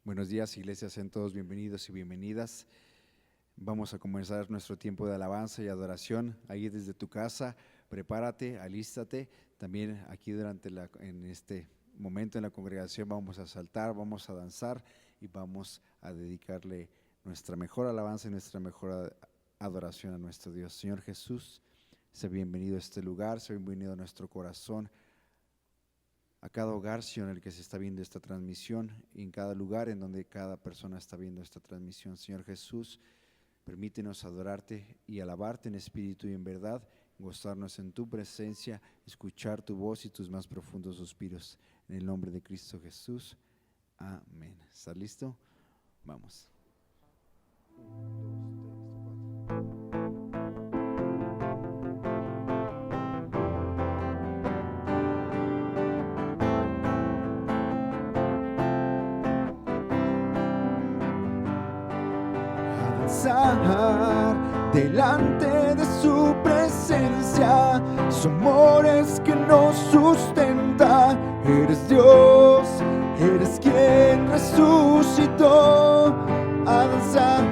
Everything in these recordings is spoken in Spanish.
Buenos días, iglesia, sean todos bienvenidos y bienvenidas. Vamos a comenzar nuestro tiempo de alabanza y adoración. Ahí desde tu casa, prepárate, alístate. También aquí en este momento en la congregación vamos a saltar, vamos a danzar y vamos a dedicarle nuestra mejor alabanza y nuestra mejor adoración a nuestro Dios. Señor Jesús, sea bienvenido a este lugar, sea bienvenido a nuestro corazón, a cada hogar, Señor, en el que se está viendo esta transmisión y en cada lugar en donde cada persona está viendo esta transmisión. Señor Jesús, permítenos adorarte y alabarte en espíritu y en verdad, gozarnos en tu presencia, escuchar tu voz y tus más profundos suspiros. En el nombre de Cristo Jesús, amén. ¿Estás listo? Vamos. 1, 2, 3, 4. Delante de su presencia, su amor es que nos sustenta. Eres Dios, eres quien resucitó. A danzar,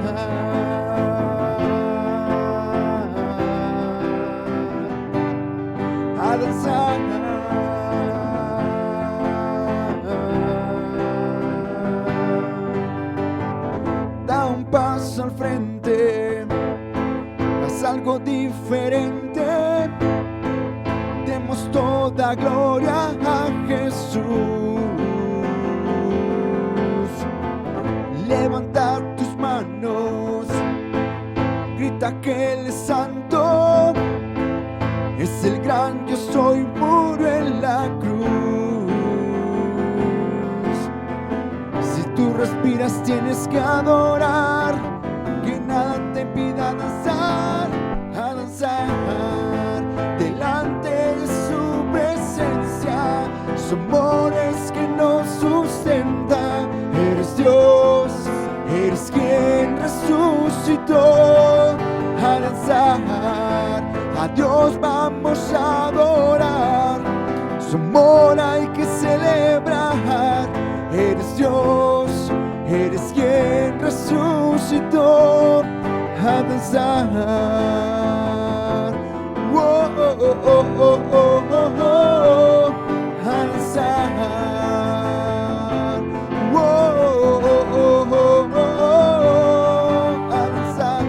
a danzar. Da un paso al frente, haz algo diferente, demos toda gloria a Jesús. Levanta tus manos, grita que Él es santo, es el gran yo soy, murió en la cruz. Si tú respiras tienes que adorar, que nada te impida danzar, a danzar delante de su presencia. Su amor es que nos sustenta. Eres Dios, eres quien resucitó. A danzar, a Dios vamos a adorar. Su amor hay que celebrar. Eres Dios, eres quien resucitó. A danzar, oh, oh, oh, oh, oh, oh, oh, oh. A danzar, oh, oh, oh, oh, oh, oh, oh. A danzar.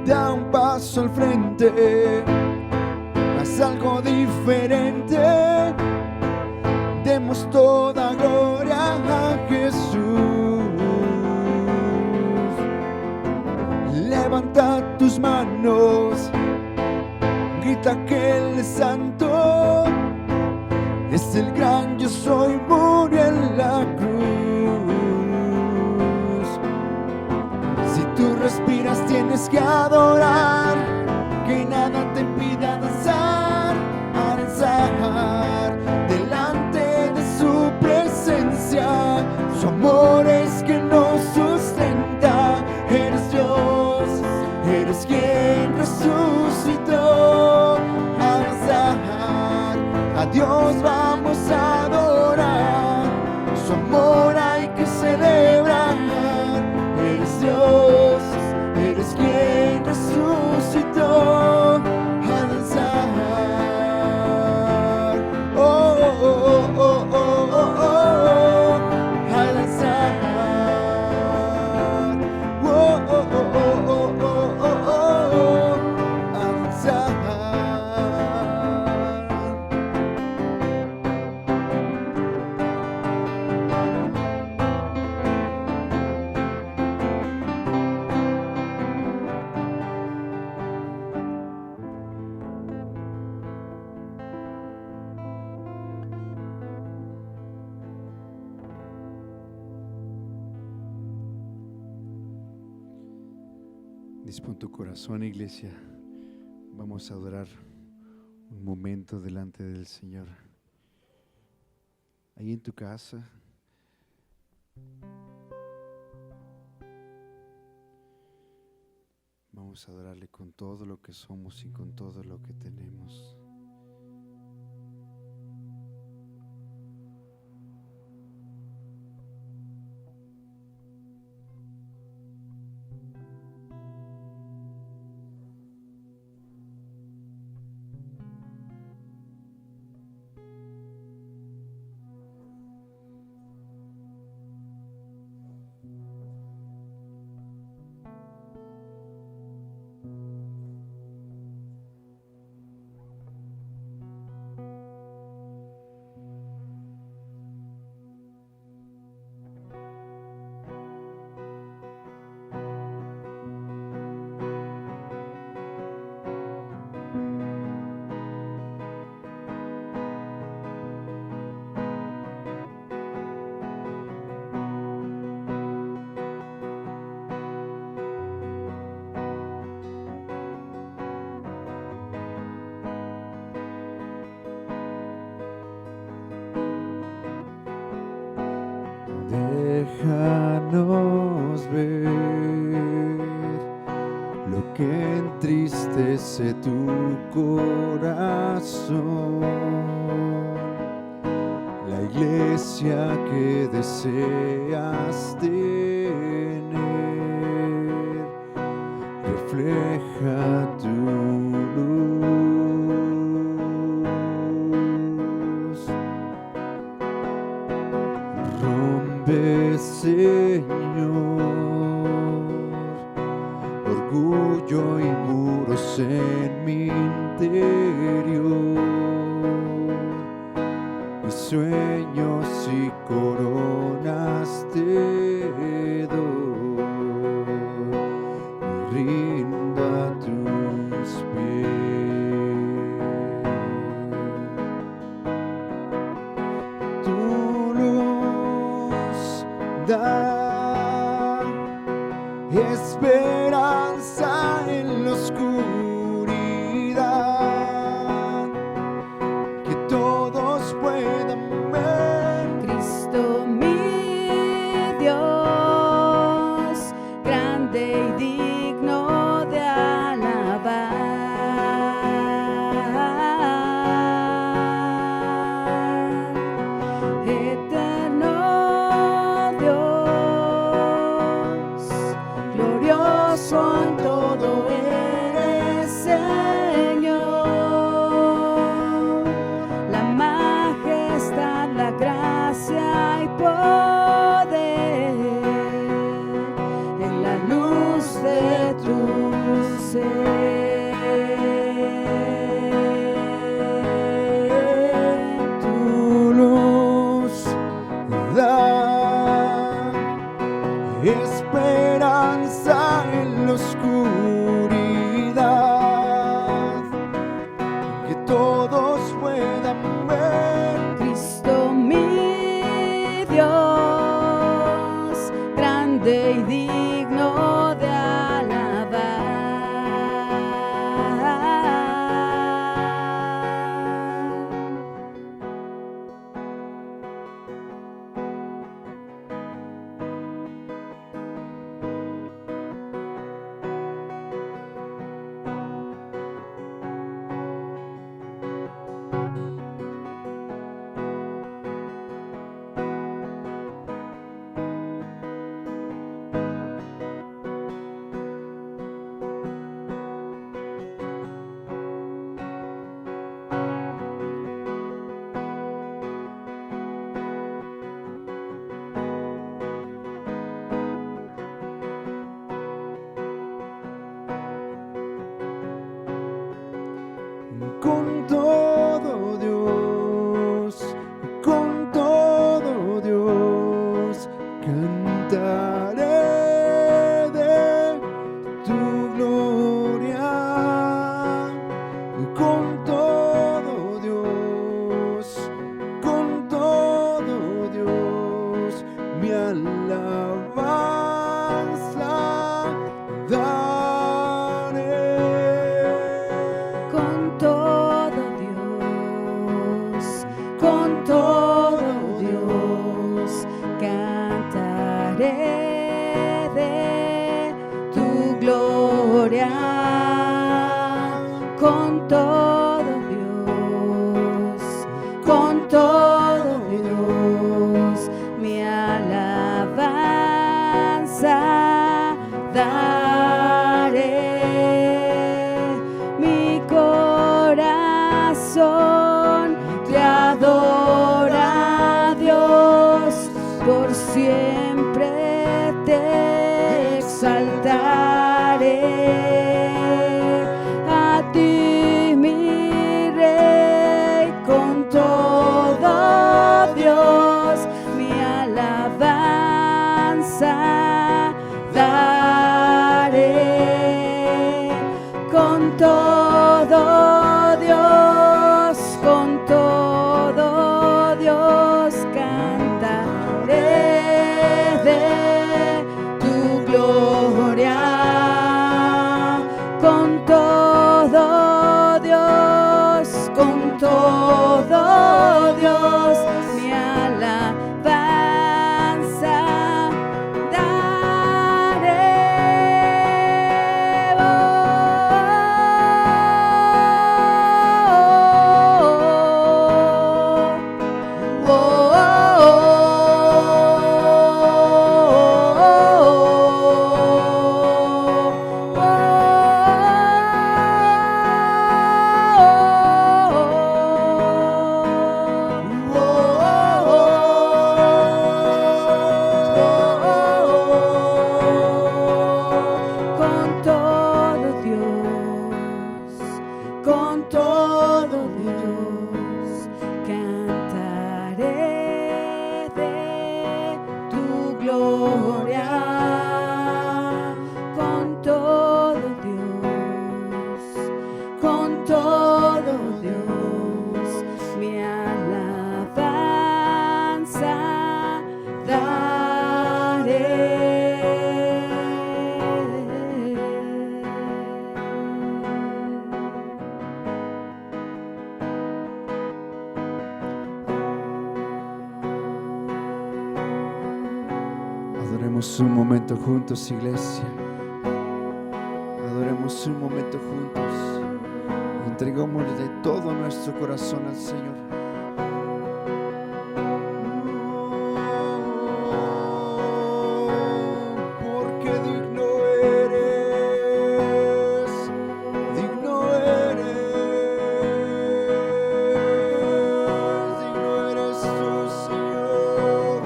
Da un paso al frente, haz algo diferente, demos toda gloria a Jesús. Levanta tus manos, grita que Él es santo, es el gran yo soy, murió en la cruz. Si tú respiras tienes que adorar, que nada te impida danzar, a danzar delante de su presencia. Su amor es que nos sustenta. Eres Dios, eres quien resucitó. A danzar, a Dios vamos a adorar. Su amor hay que celebrar. Eres Dios, eres quien resucitó. A danzar, oh, oh, oh, oh, oh, oh, oh. A danzar, oh, oh, oh, oh, oh, oh, oh, oh. A danzar. Dispón tu corazón, iglesia. Vamos a adorar un momento delante del Señor. Ahí en tu casa, Vamos a adorarle con todo lo que somos y con todo lo que tenemos. Déjanos ver lo que entristece tu corazón, la iglesia que deseas tener, refleja tu luz. Rompe, Señor, orgullo y muros en mi interior, mis sueños y coronas te doy, me rindo a tus pies. Tu luz da esperanza en la oscuridad, que todos puedan ver. Cristo mi Dios, grande y digno de alabar. Eterno Dios, glorioso en todo eres, Señor. La majestad, la gracia y poder en la luz de tu ser. Tu luz da esperanza en la oscuridad, que todos puedan ver. Cristo mi Dios, grande y digno de alabar. gloria con todo Dios, con todo Dios, mi alabanza daré, mi corazón te adora, Dios, por siempre te exaltaré. A ti, mi Rey, con todo Dios, mi alabanza daré. Con todo Dios, con todo Dios, cantaré de tu gloria. Con todo Dios, con todo Dios, mi alabanza daré. Oh, oh, con todo Dios, con todo Dios, cantaré de tu gloria. Con todo Dios, con todo Dios, mi alabanza Adoremos un momento juntos, iglesia. Adoremos un momento juntos. Entregámosle todo nuestro corazón al Señor. Porque digno eres, digno eres tú, Señor.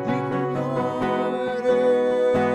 Digno eres,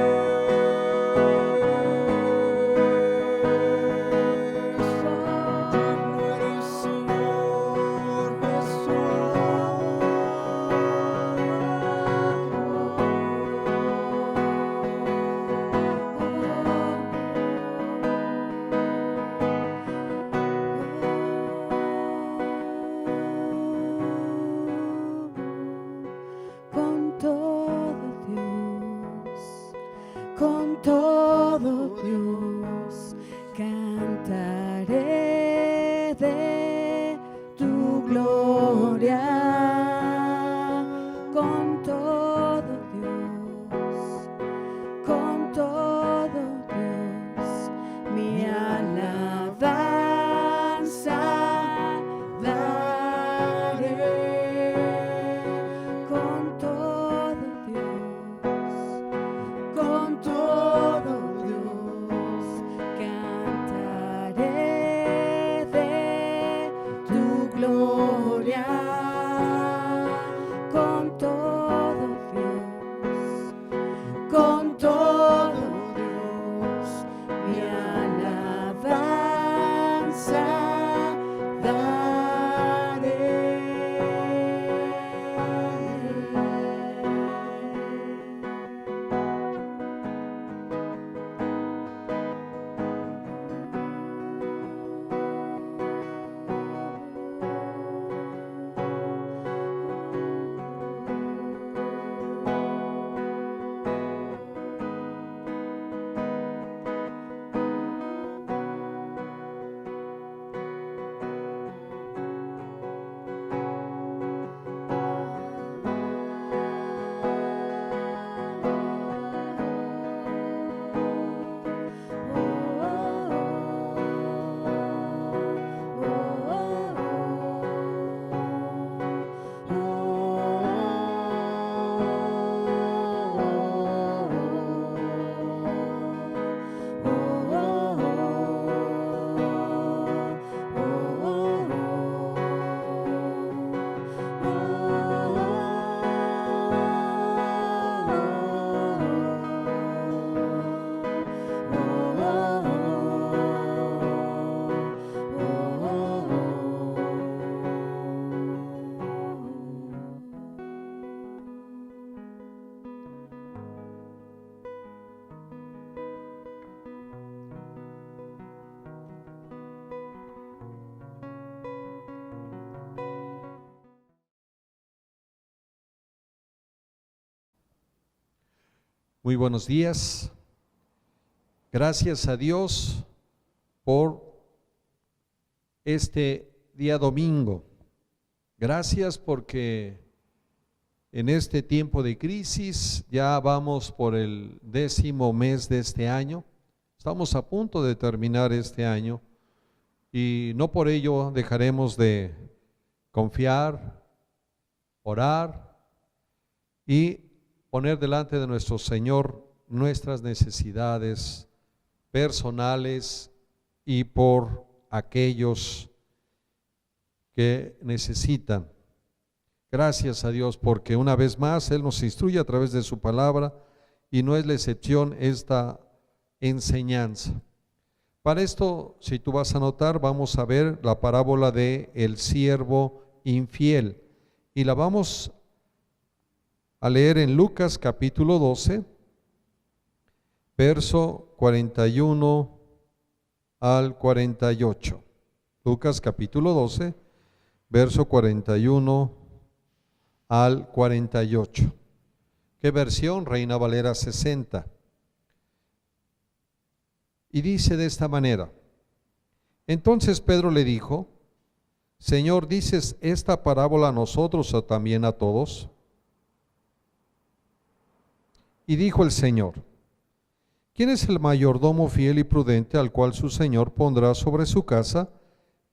Muy buenos días. Gracias a Dios por este día domingo. Gracias porque en este tiempo de crisis ya vamos por el 10º mes de este año. Estamos a punto de terminar este año y no por ello dejaremos de confiar, orar y poner delante de nuestro Señor nuestras necesidades personales y por aquellos que necesitan. Gracias a Dios porque una vez más Él nos instruye a través de su palabra y no es la excepción esta enseñanza. Para esto, si tú vas a anotar, vamos a ver la parábola de el siervo infiel y la vamos a leer en Lucas capítulo 12, verso 41 al 48. Lucas capítulo 12, verso 41 al 48. ¿Qué versión? Reina Valera 60. Y dice de esta manera: entonces Pedro le dijo: Señor, ¿dices esta parábola a nosotros o también a todos? Y dijo el Señor: ¿quién es el mayordomo fiel y prudente al cual su Señor pondrá sobre su casa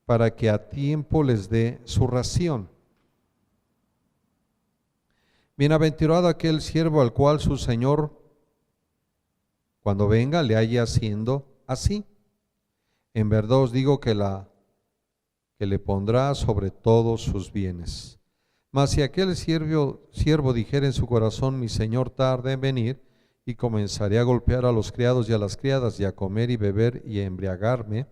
para que a tiempo les dé su ración? Bienaventurado aquel siervo al cual su Señor, cuando venga, le halle haciendo así. En verdad os digo que le pondrá sobre todos sus bienes. Mas si aquel siervo dijera en su corazón: mi Señor tarda en venir, y comenzaré a golpear a los criados y a las criadas, y a comer y beber y a embriagarme,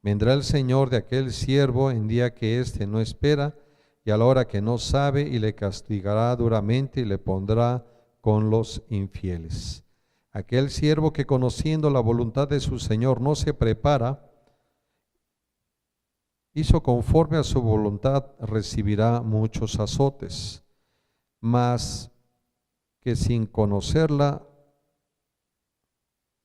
vendrá el Señor de aquel siervo en día que éste no espera y a la hora que no sabe, y le castigará duramente y le pondrá con los infieles. Aquel siervo que, conociendo la voluntad de su Señor, no se prepara, hizo conforme a su voluntad, recibirá muchos azotes. Mas que sin conocerla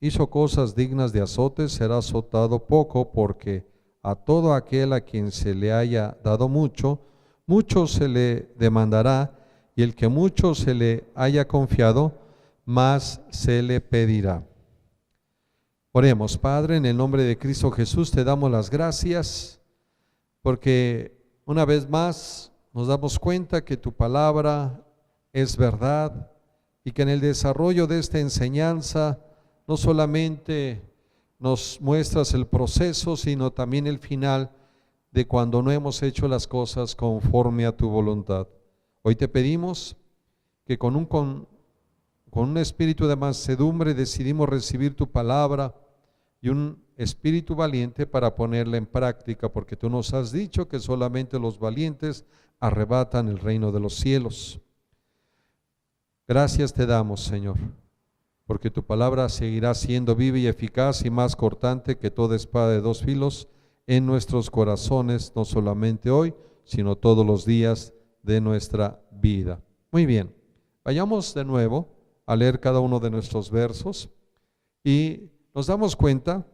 hizo cosas dignas de azotes, será azotado poco, porque a todo aquel a quien se le haya dado mucho, mucho se le demandará, y el que mucho se le haya confiado, más se le pedirá. Oremos. Padre, en el nombre de Cristo Jesús te damos las gracias, porque una vez más nos damos cuenta que tu palabra es verdad y que en el desarrollo de esta enseñanza no solamente nos muestras el proceso, sino también el final de cuando no hemos hecho las cosas conforme a tu voluntad. Hoy te pedimos que con un espíritu de mansedumbre decidimos recibir tu palabra y un espíritu valiente para ponerla en práctica, porque tú nos has dicho que solamente los valientes arrebatan el reino de los cielos. Gracias te damos, Señor, porque tu palabra seguirá siendo viva y eficaz y más cortante que toda espada de dos filos en nuestros corazones, no solamente hoy, sino todos los días de nuestra vida. Muy bien, vayamos de nuevo a leer cada uno de nuestros versos y nos damos cuenta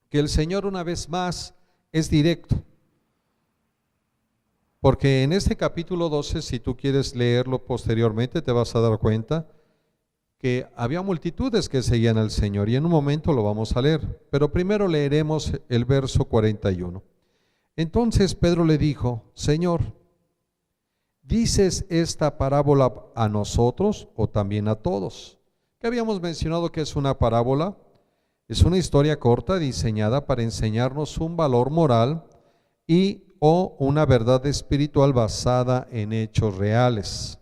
que el Señor una vez más es directo, porque en este capítulo 12, si tú quieres leerlo posteriormente, te vas a dar cuenta que había multitudes que seguían al Señor, y en un momento lo vamos a leer, pero primero leeremos el verso 41. Entonces Pedro le dijo: Señor, ¿dices esta parábola a nosotros o también a todos? Que habíamos mencionado que es una parábola. Es una historia corta diseñada para enseñarnos un valor moral y o una verdad espiritual basada en hechos reales.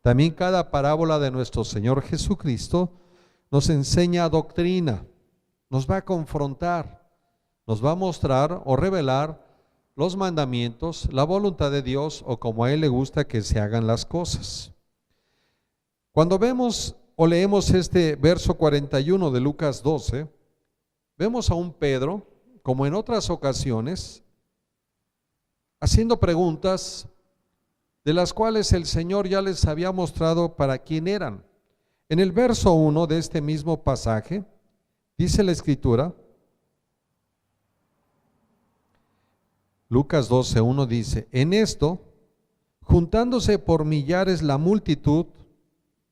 También cada parábola de nuestro Señor Jesucristo nos enseña doctrina, nos va a confrontar, nos va a mostrar o revelar los mandamientos, la voluntad de Dios o como a Él le gusta que se hagan las cosas. Cuando vemos o leemos este verso 41 de Lucas 12, vemos a un Pedro, como en otras ocasiones, haciendo preguntas de las cuales el Señor ya les había mostrado para quién eran. En el verso 1 de este mismo pasaje, dice la Escritura, Lucas 12:1 dice, en esto, juntándose por millares la multitud,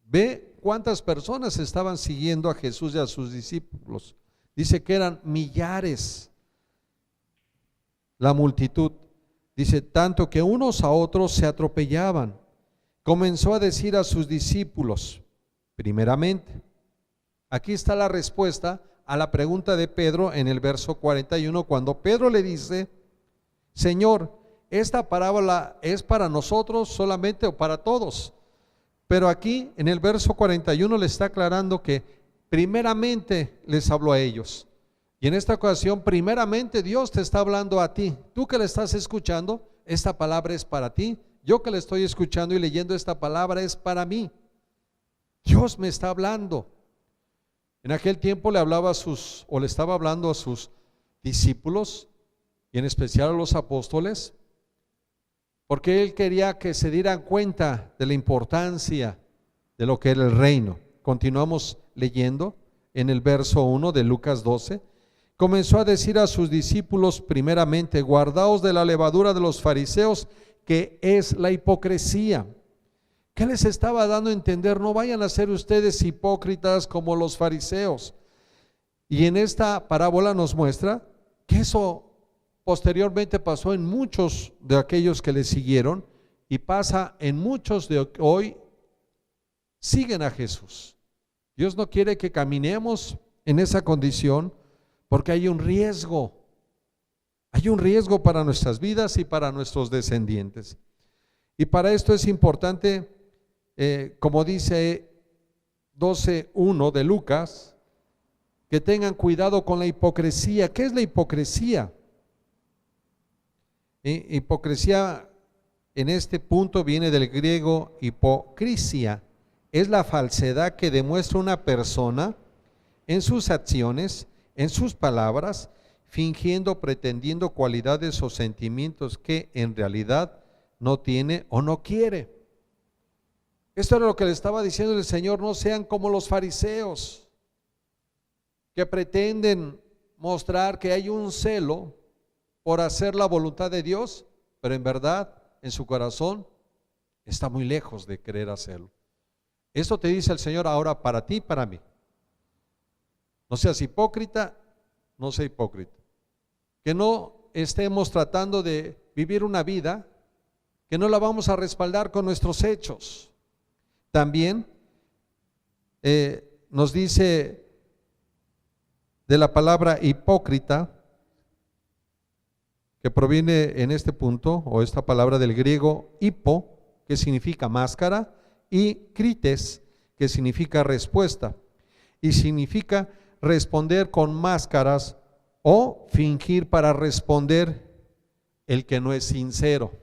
ve cuántas personas estaban siguiendo a Jesús y a sus discípulos. Dice que eran millares la multitud. Dice, tanto que unos a otros se atropellaban. Comenzó a decir a sus discípulos, primeramente. Aquí está la respuesta a la pregunta de Pedro en el verso 41, cuando Pedro le dice, Señor, ¿esta parábola es para nosotros solamente o para todos? Pero aquí en el verso 41 le está aclarando que primeramente les habló a ellos. Y en esta ocasión, primeramente Dios te está hablando a ti. Tú que le estás escuchando, esta palabra es para ti. Yo que le estoy escuchando y leyendo esta palabra es para mí. Dios me está hablando. En aquel tiempo le estaba hablando a sus discípulos y en especial a los apóstoles, porque Él quería que se dieran cuenta de la importancia de lo que era el reino. Continuamos leyendo en el verso 1 de Lucas 12. Comenzó a decir a sus discípulos primeramente, guardaos de la levadura de los fariseos, que es la hipocresía. ¿Qué les estaba dando a entender? No vayan a ser ustedes hipócritas como los fariseos. Y en esta parábola nos muestra que eso posteriormente pasó en muchos de aquellos que le siguieron y pasa en muchos de hoy siguen a Jesús. Dios no quiere que caminemos en esa condición porque hay un riesgo para nuestras vidas y para nuestros descendientes. Y para esto es importante, como dice 12:1 de Lucas, que tengan cuidado con la hipocresía. ¿Qué es la hipocresía? Hipocresía en este punto viene del griego hipocrisia. Es la falsedad que demuestra una persona en sus acciones, en sus palabras, fingiendo, pretendiendo cualidades o sentimientos que en realidad no tiene o no quiere. Esto era lo que le estaba diciendo el Señor, no sean como los fariseos, que pretenden mostrar que hay un celo por hacer la voluntad de Dios, pero en verdad, en su corazón, está muy lejos de querer hacerlo. Esto te dice el Señor ahora para ti y para mí. No seas hipócrita, no sea hipócrita. Que no estemos tratando de vivir una vida que no la vamos a respaldar con nuestros hechos. También nos dice de la palabra hipócrita, que proviene en este punto, o esta palabra del griego hipo, que significa máscara, y krites, que significa respuesta, y significa responder con máscaras o fingir para responder el que no es sincero.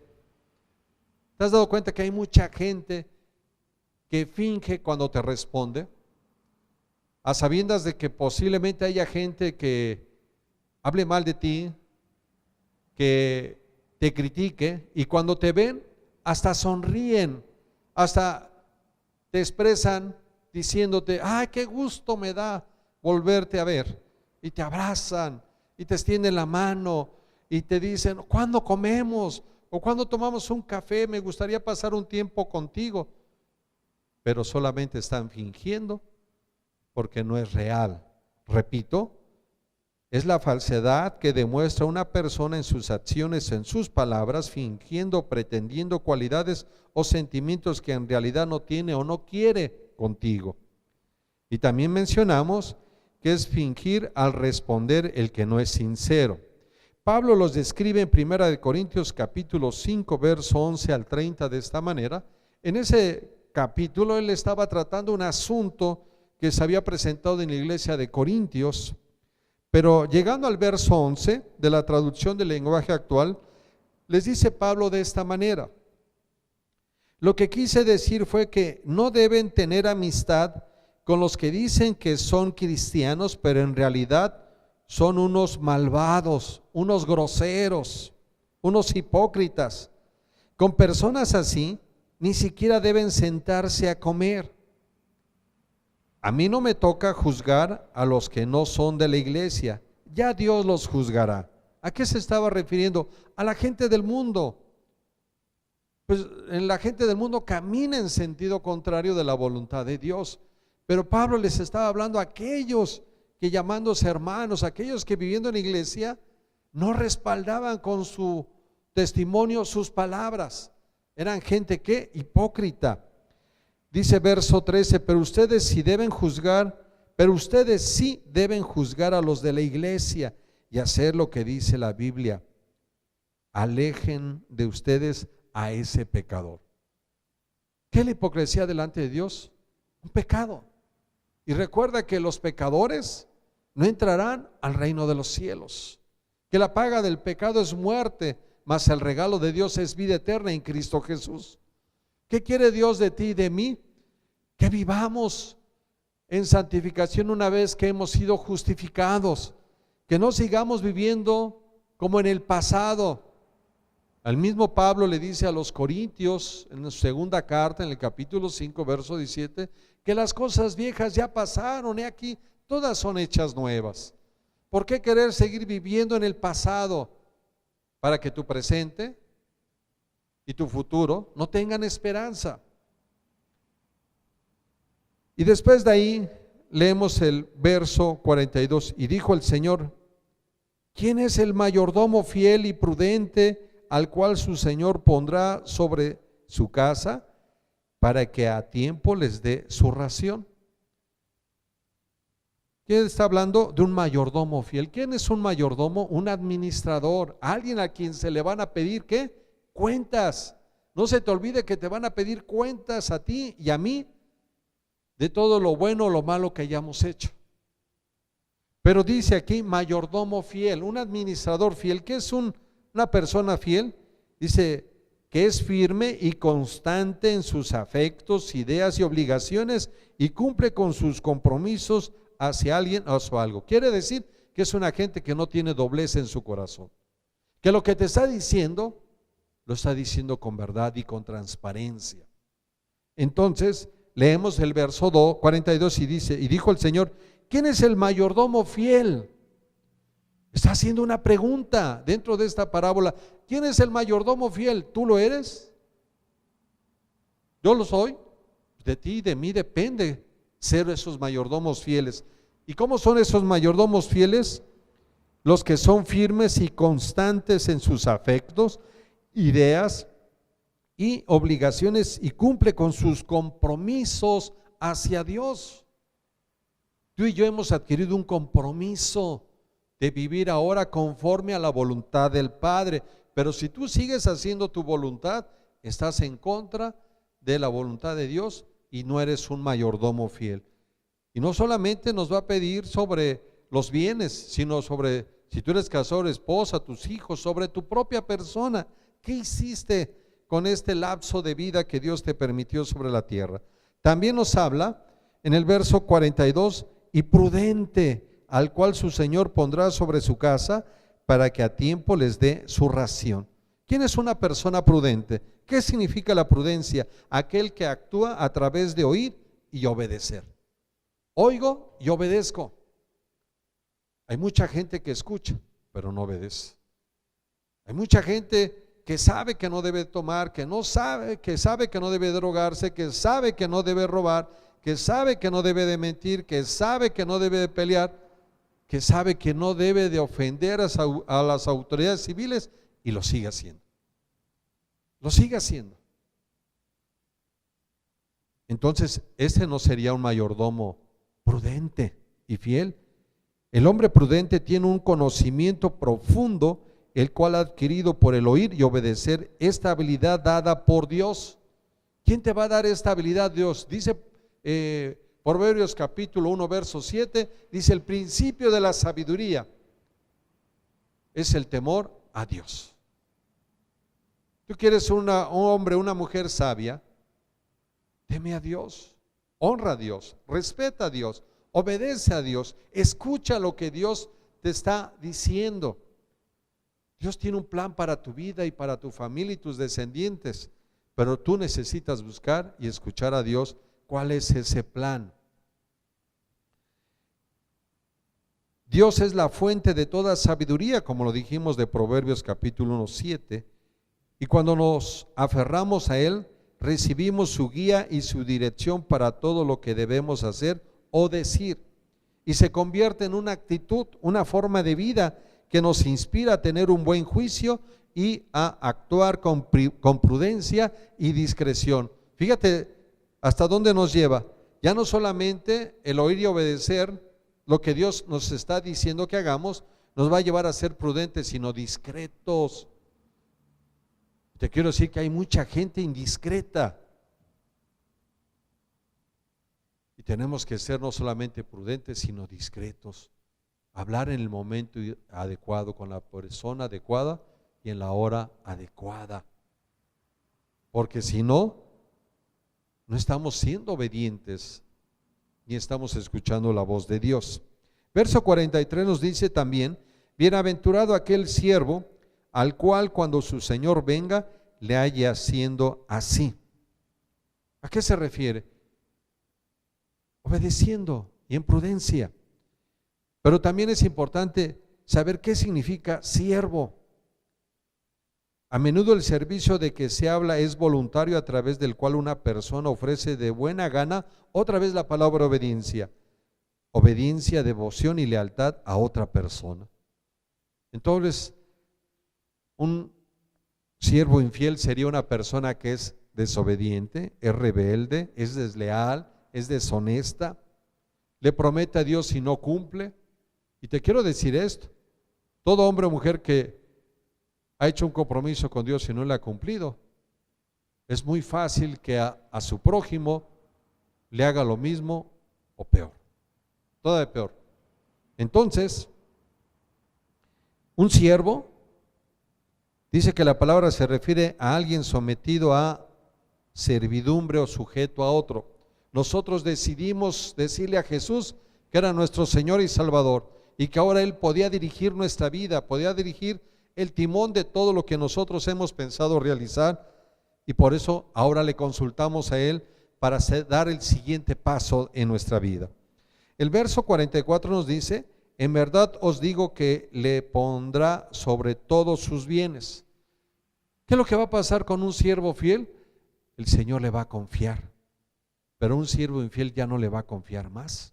¿Te has dado cuenta que hay mucha gente que finge cuando te responde? A sabiendas de que posiblemente haya gente que hable mal de ti, que te critique, y cuando te ven hasta sonríen, hasta te expresan diciéndote, ay, qué gusto me da volverte a ver, y te abrazan y te extienden la mano y te dicen, ¿cuándo comemos? O ¿cuándo tomamos un café? Me gustaría pasar un tiempo contigo. Pero solamente están fingiendo porque no es real. Repito, es la falsedad que demuestra una persona en sus acciones, en sus palabras, fingiendo, pretendiendo cualidades o sentimientos que en realidad no tiene o no quiere contigo. Y también mencionamos que es fingir al responder el que no es sincero. Pablo los describe en 1 Corintios capítulo 5, verso 11 al 30 de esta manera. En ese capítulo él estaba tratando un asunto que se había presentado en la iglesia de Corintios, pero llegando al verso 11 de la traducción del lenguaje actual, les dice Pablo de esta manera: lo que quise decir fue que no deben tener amistad con los que dicen que son cristianos, pero en realidad son unos malvados, unos groseros, unos hipócritas, Con personas así, ni siquiera deben sentarse a comer. A mí no me toca juzgar a los que no son de la iglesia, ya Dios los juzgará. ¿A qué se estaba refiriendo? A la gente del mundo. Pues en la gente del mundo camina en sentido contrario de la voluntad de Dios. Pero Pablo les estaba hablando a aquellos que, llamándose hermanos, aquellos que viviendo en la iglesia no respaldaban con su testimonio sus palabras. Eran gente que hipócrita. Dice verso 13, pero ustedes sí deben juzgar a los de la iglesia y hacer lo que dice la Biblia. Alejen de ustedes a ese pecador. ¿Qué es la hipocresía delante de Dios? Un pecado. Y recuerda que los pecadores no entrarán al reino de los cielos, que la paga del pecado es muerte, mas el regalo de Dios es vida eterna en Cristo Jesús. ¿Qué quiere Dios de ti y de mí? Que vivamos en santificación una vez que hemos sido justificados, que no sigamos viviendo como en el pasado. Al mismo Pablo le dice a los Corintios en su segunda carta, en el capítulo 5, verso 17, que las cosas viejas ya pasaron y aquí todas son hechas nuevas. ¿Por qué querer seguir viviendo en el pasado? Para que tu presente y tu futuro no tengan esperanza. Y después de ahí leemos el verso 42, y dijo el Señor: ¿quién es el mayordomo fiel y prudente al cual su Señor pondrá sobre su casa para que a tiempo les dé su ración? ¿Quién está hablando? De un mayordomo fiel. ¿Quién es un mayordomo? Un administrador, alguien a quien se le van a pedir ¿qué? Cuentas. No se te olvide que te van a pedir cuentas a ti y a mí de todo lo bueno o lo malo que hayamos hecho. Pero dice aquí mayordomo fiel, un administrador fiel. ¿Qué es una persona fiel? Dice que es firme y constante en sus afectos, ideas y obligaciones y cumple con sus compromisos hacia alguien o hacia algo. Quiere decir que es una gente que no tiene doblez en su corazón, que lo que te está diciendo lo está diciendo con verdad y con transparencia. Entonces leemos el verso 42 y dice: y dijo el Señor, ¿quién es el mayordomo fiel? Está haciendo una pregunta dentro de esta parábola. ¿Quién es el mayordomo fiel? ¿Tú lo eres? ¿Yo lo soy? De ti y de mí depende ser esos mayordomos fieles. ¿Y cómo son esos mayordomos fieles? Los que son firmes y constantes en sus afectos, ideas y obligaciones y cumple con sus compromisos hacia Dios. Tú y yo hemos adquirido un compromiso de vivir ahora conforme a la voluntad del Padre, pero si tú sigues haciendo tu voluntad, estás en contra de la voluntad de Dios y no eres un mayordomo fiel. Y no solamente nos va a pedir sobre los bienes, sino sobre, si tú eres casado, esposa, tus hijos, sobre tu propia persona. ¿Qué hiciste con este lapso de vida que Dios te permitió sobre la tierra? También nos habla en el verso 42, y prudente al cual su Señor pondrá sobre su casa para que a tiempo les dé su ración. ¿Quién es una persona prudente? ¿Qué significa la prudencia? Aquel que actúa a través de oír y obedecer. Oigo y obedezco. Hay mucha gente que escucha, pero no obedece. Hay mucha gente que sabe que no debe tomar, que sabe que no debe drogarse, que sabe que no debe robar, que sabe que no debe de mentir, que sabe que no debe de pelear, que sabe que no debe de ofender a las autoridades civiles y lo sigue haciendo. Lo sigue haciendo. Entonces, ese no sería un mayordomo prudente y fiel. El hombre prudente tiene un conocimiento profundo, el cual ha adquirido por el oír y obedecer esta habilidad dada por Dios. ¿Quién te va a dar esta habilidad? Dios. Dice Proverbios capítulo 1 verso 7, dice: el principio de la sabiduría es el temor a Dios. Tú quieres un hombre, una mujer sabia, teme a Dios, honra a Dios, respeta a Dios, obedece a Dios, escucha lo que Dios te está diciendo. Dios tiene un plan para tu vida y para tu familia y tus descendientes, pero tú necesitas buscar y escuchar a Dios cuál es ese plan. Dios es la fuente de toda sabiduría, como lo dijimos de Proverbios capítulo 1:7, y cuando nos aferramos a Él, recibimos su guía y su dirección para todo lo que debemos hacer o decir, y se convierte en una actitud, una forma de vida que nos inspira a tener un buen juicio y a actuar con prudencia y discreción. Fíjate hasta dónde nos lleva. Ya no solamente el oír y obedecer lo que Dios nos está diciendo que hagamos, nos va a llevar a ser prudentes, sino discretos. Te quiero decir que hay mucha gente indiscreta. Y tenemos que ser no solamente prudentes, sino discretos. Hablar en el momento adecuado, con la persona adecuada y en la hora adecuada. Porque si no, no estamos siendo obedientes ni estamos escuchando la voz de Dios. Verso 43 nos dice también: bienaventurado aquel siervo al cual cuando su Señor venga le haya haciendo así. ¿A qué se refiere? Obedeciendo y en prudencia. Pero también es importante saber qué significa siervo. A menudo el servicio de que se habla es voluntario, a través del cual una persona ofrece de buena gana, otra vez la palabra obediencia, obediencia, devoción y lealtad a otra persona. Entonces, un siervo infiel sería una persona que es desobediente, es rebelde, es desleal, es deshonesta, le promete a Dios y no cumple. Y te quiero decir esto: todo hombre o mujer que ha hecho un compromiso con Dios y no lo ha cumplido, es muy fácil que a su prójimo le haga lo mismo o peor, todavía peor. Entonces, un siervo, dice que la palabra se refiere a alguien sometido a servidumbre o sujeto a otro. Nosotros decidimos decirle a Jesús que era nuestro Señor y Salvador, y que ahora Él podía dirigir nuestra vida, podía dirigir el timón de todo lo que nosotros hemos pensado realizar, y por eso ahora le consultamos a Él para dar el siguiente paso en nuestra vida. El verso 44 nos dice: en verdad os digo que le pondrá sobre todos sus bienes. ¿Qué es lo que va a pasar con un siervo fiel? El Señor le va a confiar, pero un siervo infiel ya no le va a confiar más.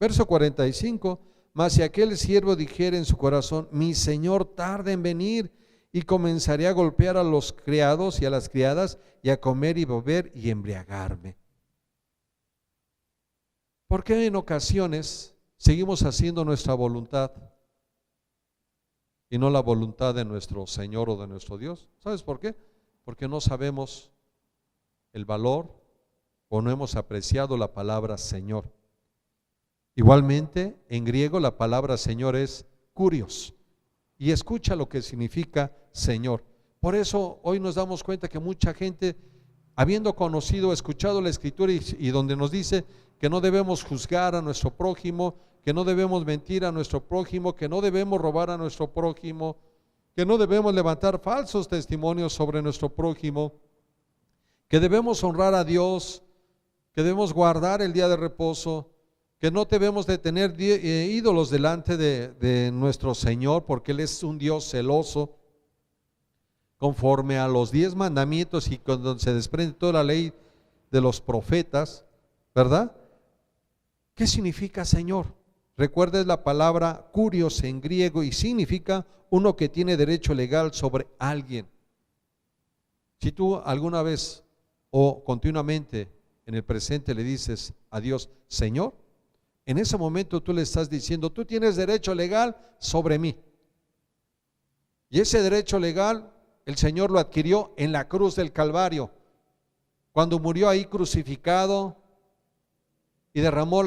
Verso 45: mas si aquel siervo dijere en su corazón: mi Señor tarda en venir, y comenzaré a golpear a los criados y a las criadas, y a comer y beber y embriagarme. ¿Por qué en ocasiones seguimos haciendo nuestra voluntad y no la voluntad de nuestro Señor o de nuestro Dios? ¿Sabes por qué? Porque no sabemos el valor o no hemos apreciado la palabra Señor. Igualmente, en griego la palabra Señor es kurios, y escucha lo que significa Señor. Por eso hoy nos damos cuenta que mucha gente, habiendo conocido, escuchado la Escritura y donde nos dice que no debemos juzgar a nuestro prójimo, que no debemos mentir a nuestro prójimo, que no debemos robar a nuestro prójimo, que no debemos levantar falsos testimonios sobre nuestro prójimo, que debemos honrar a Dios, que debemos guardar el día de reposo, que no debemos de tener ídolos delante de nuestro Señor, porque Él es un Dios celoso, conforme a los 10 mandamientos y cuando se desprende toda la ley de los profetas, ¿verdad? ¿Qué significa Señor? Recuerda, es la palabra kurios en griego y significa uno que tiene derecho legal sobre alguien. Si tú alguna vez o continuamente en el presente le dices a Dios Señor, en ese momento tú le estás diciendo: tú tienes derecho legal sobre mí. Y ese derecho legal el Señor lo adquirió en la cruz del Calvario, cuando murió ahí crucificado y derramó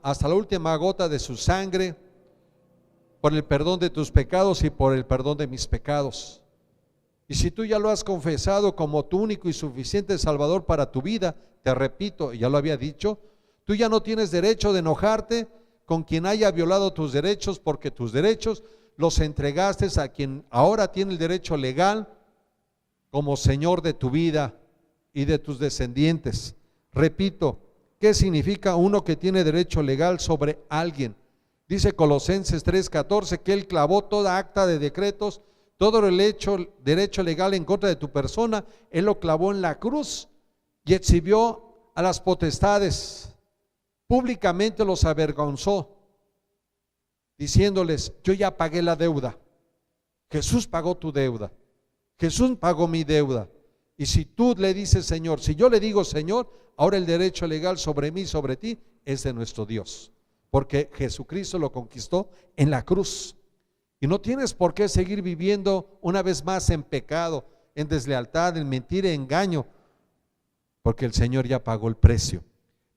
hasta la última gota de su sangre por el perdón de tus pecados y por el perdón de mis pecados. Y si tú ya lo has confesado como tu único y suficiente Salvador para tu vida, te repito, ya lo había dicho, tú ya no tienes derecho de enojarte con quien haya violado tus derechos, porque tus derechos los entregaste a quien ahora tiene el derecho legal como Señor de tu vida y de tus descendientes. Repito, ¿qué significa uno que tiene derecho legal sobre alguien? Dice Colosenses 3:14 que Él clavó toda acta de decretos, todo derecho legal en contra de tu persona, Él lo clavó en la cruz y exhibió a las potestades, públicamente los avergonzó, diciéndoles: yo ya pagué la deuda, Jesús pagó tu deuda, Jesús pagó mi deuda. Y si tú le dices Señor, si yo le digo Señor, ahora el derecho legal sobre mí, sobre ti, es de nuestro Dios, porque Jesucristo lo conquistó en la cruz. Y no tienes por qué seguir viviendo una vez más en pecado, en deslealtad, en mentira, en engaño, porque el Señor ya pagó el precio.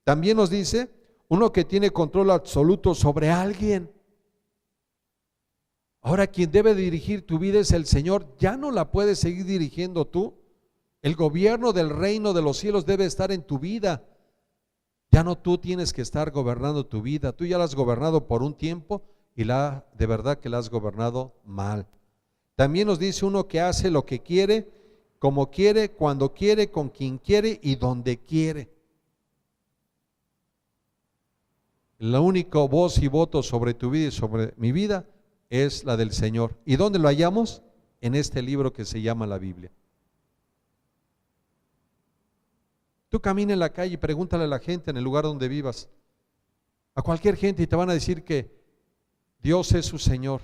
También nos dice, uno que tiene control absoluto sobre alguien. Ahora quien debe dirigir tu vida es el Señor, ya no la puedes seguir dirigiendo tú. El gobierno del reino de los cielos debe estar en tu vida. Ya no tú tienes que estar gobernando tu vida, tú ya la has gobernado por un tiempo y de verdad que la has gobernado mal. También nos dice uno que hace lo que quiere, como quiere, cuando quiere, con quien quiere y donde quiere. La única voz y voto sobre tu vida y sobre mi vida es la del Señor. ¿Y dónde lo hallamos? En este libro que se llama la Biblia. Tú camina en la calle y pregúntale a la gente en el lugar donde vivas, a cualquier gente, y te van a decir que Dios es su Señor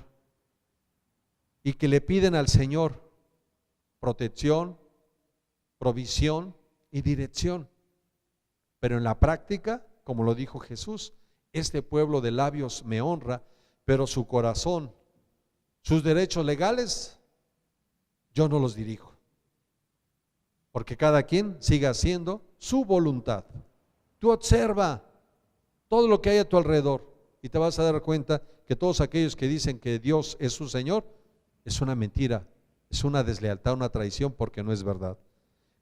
y que le piden al Señor protección, provisión y dirección. Pero en la práctica, como lo dijo Jesús, este pueblo de labios me honra, pero su corazón, sus derechos legales, yo no los dirijo. Porque cada quien siga haciendo su voluntad. Tú observa todo lo que hay a tu alrededor y te vas a dar cuenta que todos aquellos que dicen que Dios es su Señor, es una mentira, es una deslealtad, una traición, porque no es verdad.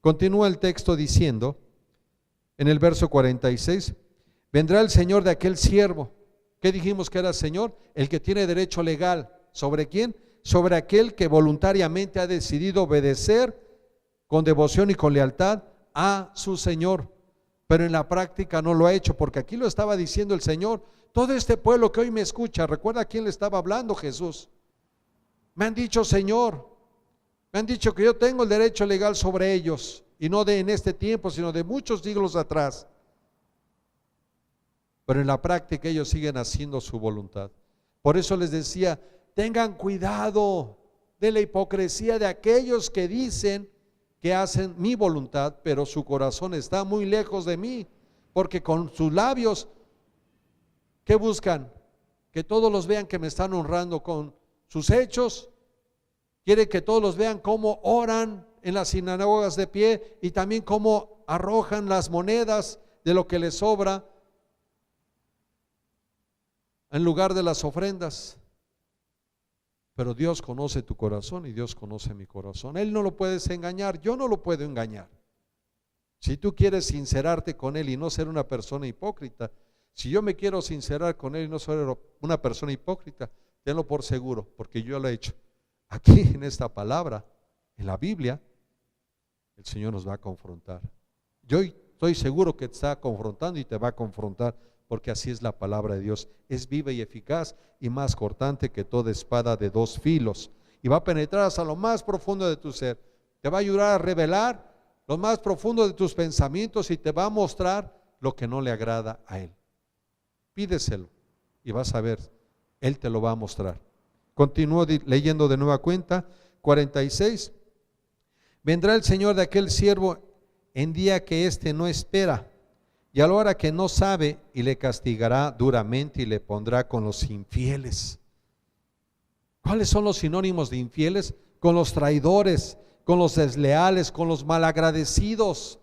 Continúa el texto diciendo, en el verso 46, vendrá el Señor de aquel siervo. ¿Qué dijimos que era el Señor? El que tiene derecho legal. ¿Sobre quién? Sobre aquel que voluntariamente ha decidido obedecer con devoción y con lealtad a su Señor, pero en la práctica no lo ha hecho, porque aquí lo estaba diciendo el Señor. Todo este pueblo que hoy me escucha, ¿recuerda a quién le estaba hablando Jesús? Me han dicho Señor, me han dicho que yo tengo el derecho legal sobre ellos, y no de en este tiempo, sino de muchos siglos atrás, pero en la práctica ellos siguen haciendo su voluntad. Por eso les decía, tengan cuidado de la hipocresía de aquellos que dicen que hacen mi voluntad, pero su corazón está muy lejos de mí, porque con sus labios, ¿qué buscan? Que todos los vean que me están honrando. Con sus hechos, quieren que todos los vean cómo oran en las sinagogas de pie y también cómo arrojan las monedas de lo que les sobra en lugar de las ofrendas. Pero Dios conoce tu corazón y Dios conoce mi corazón. Él no lo puedes engañar, yo no lo puedo engañar. Si tú quieres sincerarte con Él y no ser una persona hipócrita, si yo me quiero sincerar con Él y no ser una persona hipócrita, tenlo por seguro, porque yo lo he hecho. Aquí en esta palabra, en la Biblia, el Señor nos va a confrontar. Yo estoy seguro que te está confrontando y te va a confrontar, porque así es la palabra de Dios. Es viva y eficaz y más cortante que toda espada de dos filos, y va a penetrar hasta lo más profundo de tu ser. Te va a ayudar a revelar lo más profundo de tus pensamientos y te va a mostrar lo que no le agrada a Él. Pídeselo y vas a ver, Él te lo va a mostrar. Continúo leyendo de nueva cuenta, 46. Vendrá el Señor de aquel siervo en día que éste no espera, y a la hora que no sabe, y le castigará duramente y le pondrá con los infieles. ¿Cuáles son los sinónimos de infieles? Con los traidores, con los desleales, con los malagradecidos.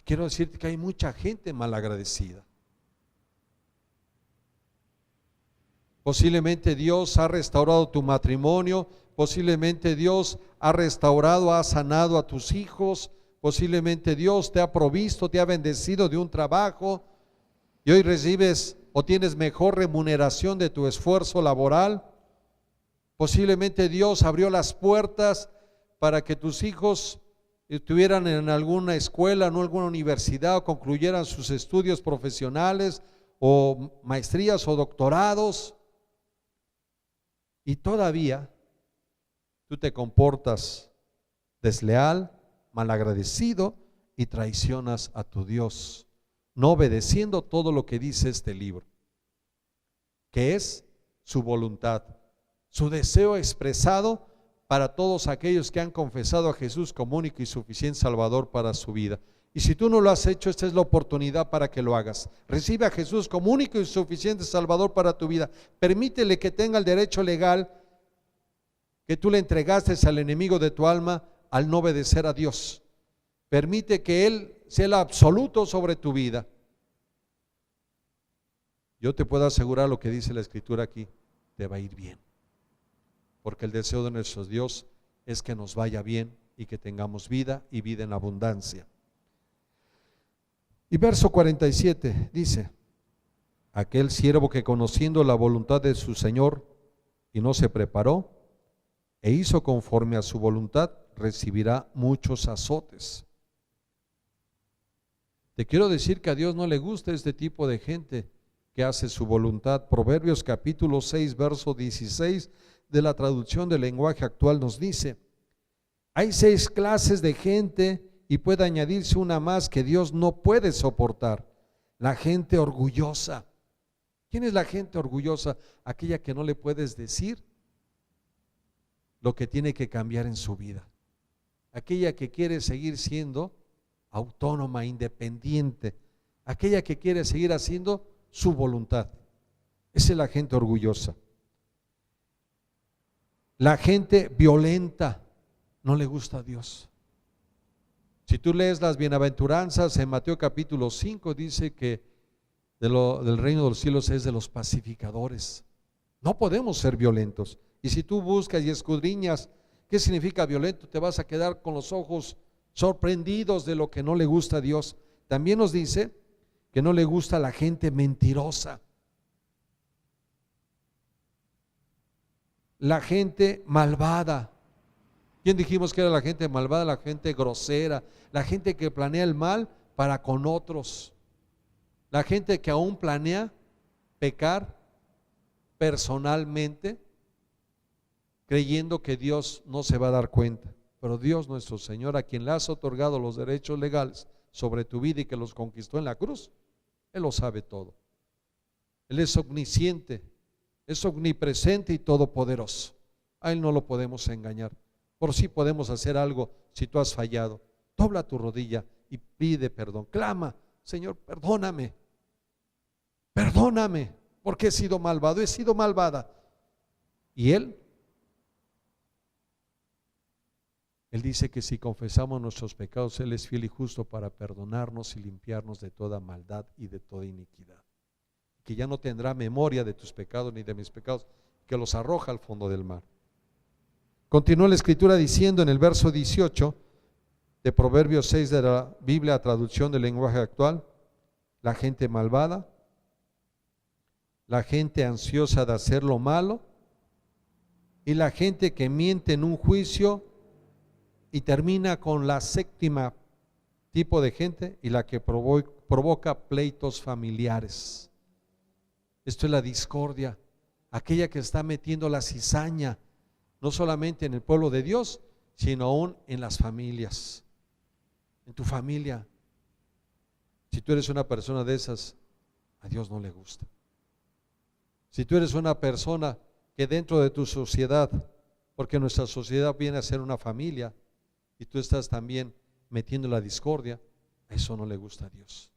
Quiero decirte que hay mucha gente malagradecida. Posiblemente Dios ha restaurado tu matrimonio, posiblemente Dios ha restaurado, ha sanado a tus hijos, posiblemente Dios te ha provisto, te ha bendecido de un trabajo y hoy recibes o tienes mejor remuneración de tu esfuerzo laboral. Posiblemente Dios abrió las puertas para que tus hijos estuvieran en alguna escuela, no alguna universidad, o concluyeran sus estudios profesionales o maestrías o doctorados, y todavía tú te comportas desleal, malagradecido y traicionas a tu Dios, no obedeciendo todo lo que dice este libro, que es su voluntad, su deseo expresado para todos aquellos que han confesado a Jesús como único y suficiente Salvador para su vida. Y si tú no lo has hecho, esta es la oportunidad para que lo hagas. Recibe a Jesús como único y suficiente Salvador para tu vida. Permítele que tenga el derecho legal que tú le entregaste al enemigo de tu alma al no obedecer a Dios. Permite que Él sea el absoluto sobre tu vida. Yo te puedo asegurar lo que dice la Escritura aquí, te va a ir bien. Porque el deseo de nuestro Dios es que nos vaya bien y que tengamos vida y vida en abundancia. Y verso 47 dice: aquel siervo que conociendo la voluntad de su Señor y no se preparó e hizo conforme a su voluntad, recibirá muchos azotes. Te quiero decir que a Dios no le gusta este tipo de gente que hace su voluntad. Proverbios capítulo 6, verso 16 de la traducción del lenguaje actual nos dice: hay 6 clases de gente y puede añadirse una más que Dios no puede soportar: la gente orgullosa. ¿Quién es la gente orgullosa? Aquella que no le puedes decir lo que tiene que cambiar en su vida, aquella que quiere seguir siendo autónoma, independiente, aquella que quiere seguir haciendo su voluntad. Esa es la gente orgullosa. La gente violenta no le gusta a Dios. Si tú lees las bienaventuranzas en Mateo capítulo 5, dice que del reino de los cielos es de los pacificadores. No podemos ser violentos. Y si tú buscas y escudriñas qué significa violento, te vas a quedar con los ojos sorprendidos de lo que no le gusta a Dios. También nos dice que no le gusta a la gente mentirosa, la gente malvada. ¿Quién dijimos que era la gente malvada? La gente grosera, la gente que planea el mal para con otros, la gente que aún planea pecar personalmente, creyendo que Dios no se va a dar cuenta. Pero Dios nuestro Señor, a quien le has otorgado los derechos legales sobre tu vida y que los conquistó en la cruz, Él lo sabe todo. Él es omnisciente, es omnipresente y todopoderoso. A Él no lo podemos engañar. Por sí podemos hacer algo si tú has fallado. Dobla tu rodilla y pide perdón. Clama: Señor, perdóname. Perdóname, porque he sido malvado, he sido malvada. Y Él dice que si confesamos nuestros pecados, Él es fiel y justo para perdonarnos y limpiarnos de toda maldad y de toda iniquidad. Que ya no tendrá memoria de tus pecados ni de mis pecados, que los arroja al fondo del mar. Continúa la Escritura diciendo en el verso 18 de Proverbios 6 de la Biblia, traducción del lenguaje actual: la gente malvada, la gente ansiosa de hacer lo malo y la gente que miente en un juicio. Y termina con la 7ª tipo de gente, y la que provoca pleitos familiares. Esto es la discordia, aquella que está metiendo la cizaña, no solamente en el pueblo de Dios, sino aún en las familias, en tu familia. Si tú eres una persona de esas, a Dios no le gusta. Si tú eres una persona que dentro de tu sociedad, porque nuestra sociedad viene a ser una familia, y tú estás también metiendo la discordia, eso no le gusta a Dios.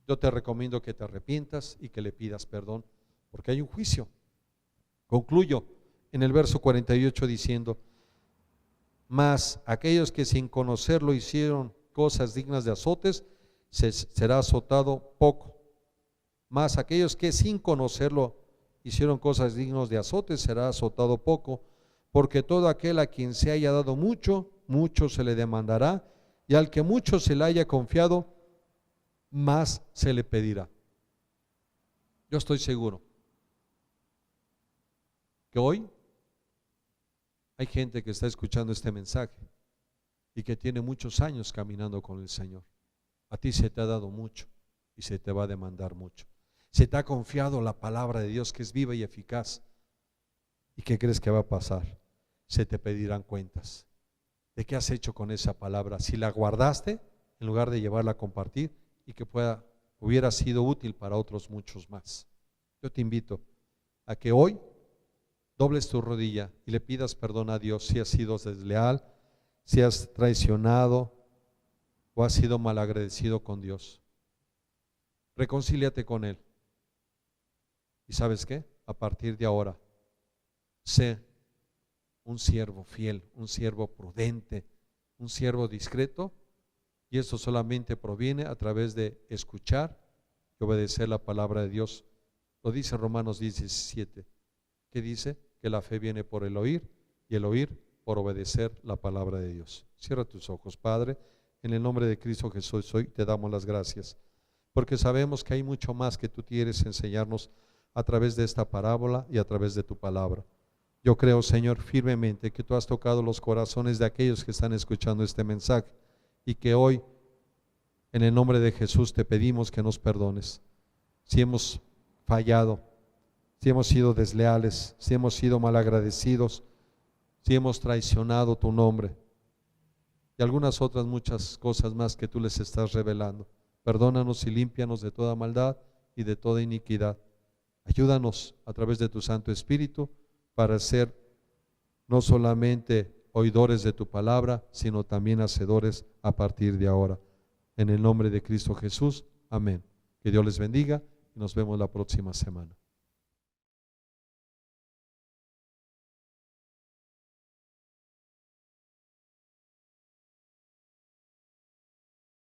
Yo te recomiendo que te arrepientas y que le pidas perdón, porque hay un juicio. Concluyo en el verso 48 diciendo: mas aquellos que sin conocerlo hicieron cosas dignas de azotes, será azotado poco. Mas aquellos que sin conocerlo hicieron cosas dignas de azotes, será azotado poco. Porque todo aquel a quien se haya dado mucho, mucho se le demandará, y al que mucho se le haya confiado, más se le pedirá. Yo estoy seguro que hoy hay gente que está escuchando este mensaje y que tiene muchos años caminando con el Señor. A ti se te ha dado mucho y se te va a demandar mucho. Se te ha confiado la palabra de Dios que es viva y eficaz. ¿Y qué crees que va a pasar? Se te pedirán cuentas de qué has hecho con esa palabra. Si la guardaste en lugar de llevarla a compartir y que hubiera sido útil para otros muchos más. Yo te invito a que hoy dobles tu rodilla y le pidas perdón a Dios si has sido desleal, si has traicionado o has sido malagradecido con Dios. Reconcíliate con Él. ¿Y sabes qué? A partir de ahora, sé un siervo fiel, un siervo prudente, un siervo discreto, y esto solamente proviene a través de escuchar y obedecer la palabra de Dios. Lo dice Romanos 17, que dice que la fe viene por el oír y el oír por obedecer la palabra de Dios. Cierra tus ojos, Padre, en el nombre de Cristo Jesús, hoy te damos las gracias, porque sabemos que hay mucho más que tú quieres enseñarnos a través de esta parábola y a través de tu palabra. Yo creo, Señor, firmemente que tú has tocado los corazones de aquellos que están escuchando este mensaje y que hoy, en el nombre de Jesús, te pedimos que nos perdones si hemos fallado, si hemos sido desleales, si hemos sido malagradecidos, si hemos traicionado tu nombre y algunas otras muchas cosas más que tú les estás revelando. Perdónanos y límpianos de toda maldad y de toda iniquidad. Ayúdanos a través de tu Santo Espíritu para ser no solamente oidores de tu palabra, sino también hacedores a partir de ahora. En el nombre de Cristo Jesús, amén. Que Dios les bendiga y nos vemos la próxima semana.